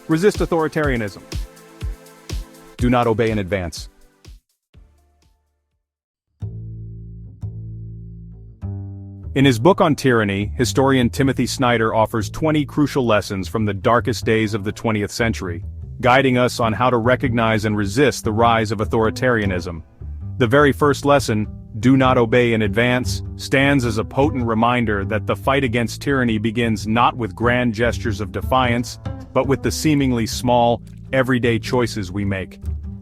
Resist authoritarianism. Do not obey in advance. In his book on tyranny, historian Timothy Snyder offers 20 crucial lessons from the darkest days of the 20th century, guiding us on how to recognize and resist the rise of authoritarianism. The very first lesson, do not obey in advance, stands as a potent reminder that the fight against tyranny begins not with grand gestures of defiance, but with the seemingly small, everyday choices we make.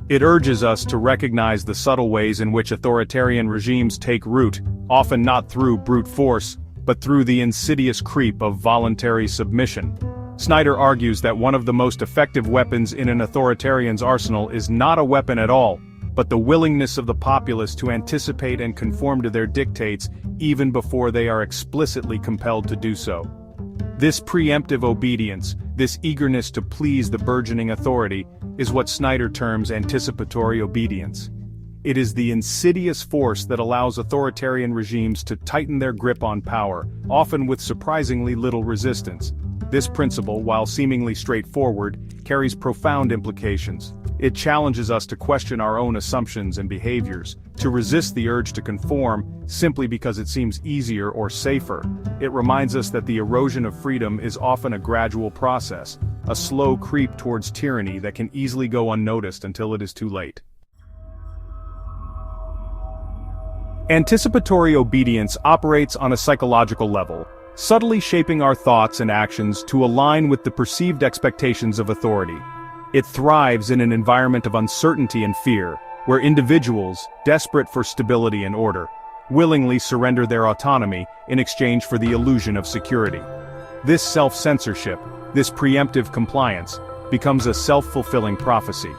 It urges us to recognize the subtle ways in which authoritarian regimes take root, often not through brute force, but through the insidious creep of voluntary submission. Snyder argues that one of the most effective weapons in an authoritarian's arsenal is not a weapon at all, but the willingness of the populace to anticipate and conform to their dictates even before they are explicitly compelled to do so. This preemptive obedience, this eagerness to please the burgeoning authority, is what Snyder terms anticipatory obedience. It is the insidious force that allows authoritarian regimes to tighten their grip on power, often with surprisingly little resistance. This principle, while seemingly straightforward, carries profound implications. It challenges us to question our own assumptions and behaviors, to resist the urge to conform simply because it seems easier or safer. It reminds us that the erosion of freedom is often a gradual process, a slow creep towards tyranny that can easily go unnoticed until it is too late. Anticipatory obedience operates on a psychological level, subtly shaping our thoughts and actions to align with the perceived expectations of authority. It thrives in an environment of uncertainty and fear, where individuals, desperate for stability and order, willingly surrender their autonomy in exchange for the illusion of security. This self-censorship, this preemptive compliance, becomes a self-fulfilling prophecy.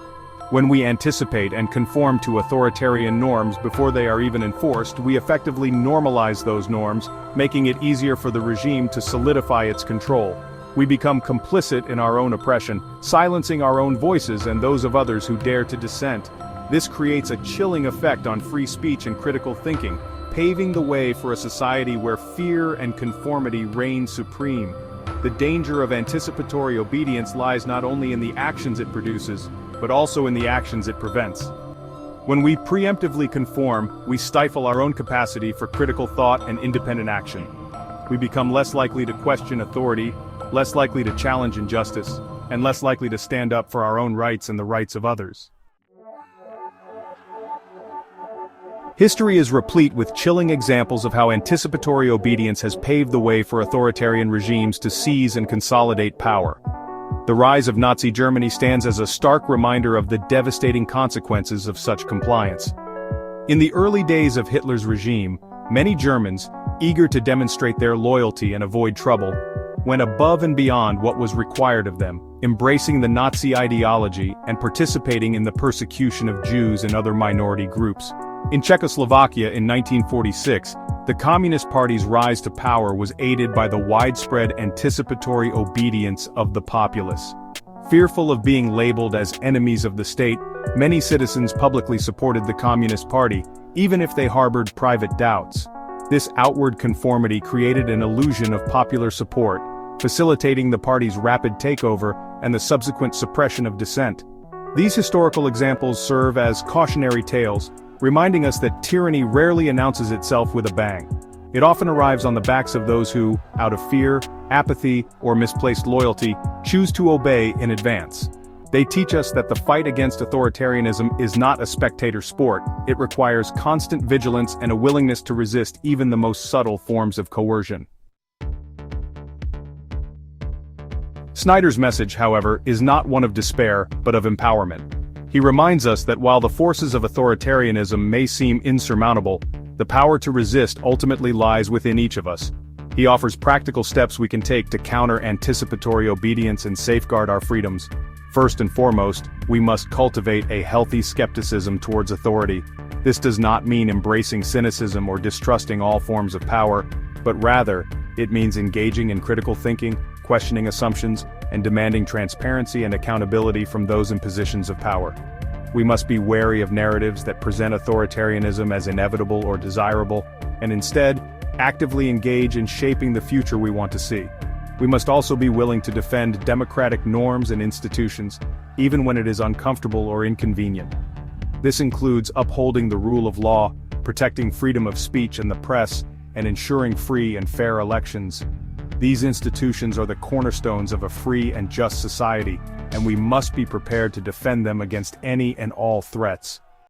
When we anticipate and conform to authoritarian norms before they are even enforced, we effectively normalize those norms, making it easier for the regime to solidify its control. We become complicit in our own oppression, silencing our own voices and those of others who dare to dissent. This creates a chilling effect on free speech and critical thinking, paving the way for a society where fear and conformity reign supreme. The danger of anticipatory obedience lies not only in the actions it produces, but also in the actions it prevents. When we preemptively conform, we stifle our own capacity for critical thought and independent action. We become less likely to question authority, less likely to challenge injustice, and less likely to stand up for our own rights and the rights of others. History is replete with chilling examples of how anticipatory obedience has paved the way for authoritarian regimes to seize and consolidate power. The rise of Nazi Germany stands as a stark reminder of the devastating consequences of such compliance. In the early days of Hitler's regime, many Germans, eager to demonstrate their loyalty and avoid trouble, went above and beyond what was required of them, embracing the Nazi ideology and participating in the persecution of Jews and other minority groups. In Czechoslovakia in 1946, the Communist Party's rise to power was aided by the widespread anticipatory obedience of the populace. Fearful of being labeled as enemies of the state, many citizens publicly supported the Communist Party, even if they harbored private doubts. This outward conformity created an illusion of popular support, facilitating the party's rapid takeover and the subsequent suppression of dissent. These historical examples serve as cautionary tales, reminding us that tyranny rarely announces itself with a bang. It often arrives on the backs of those who, out of fear, apathy, or misplaced loyalty, choose to obey in advance. They teach us that the fight against authoritarianism is not a spectator sport. It requires constant vigilance and a willingness to resist even the most subtle forms of coercion. Snyder's message, however, is not one of despair, but of empowerment. He reminds us that while the forces of authoritarianism may seem insurmountable, the power to resist ultimately lies within each of us. He offers practical steps we can take to counter anticipatory obedience and safeguard our freedoms. First and foremost, we must cultivate a healthy skepticism towards authority. This does not mean embracing cynicism or distrusting all forms of power, but rather, it means engaging in critical thinking, questioning assumptions, and demanding transparency and accountability from those in positions of power. We must be wary of narratives that present authoritarianism as inevitable or desirable, and instead, actively engage in shaping the future we want to see. We must also be willing to defend democratic norms and institutions, even when it is uncomfortable or inconvenient. This includes upholding the rule of law, protecting freedom of speech and the press, and ensuring free and fair elections. These institutions are the cornerstones of a free and just society, and we must be prepared to defend them against any and all threats.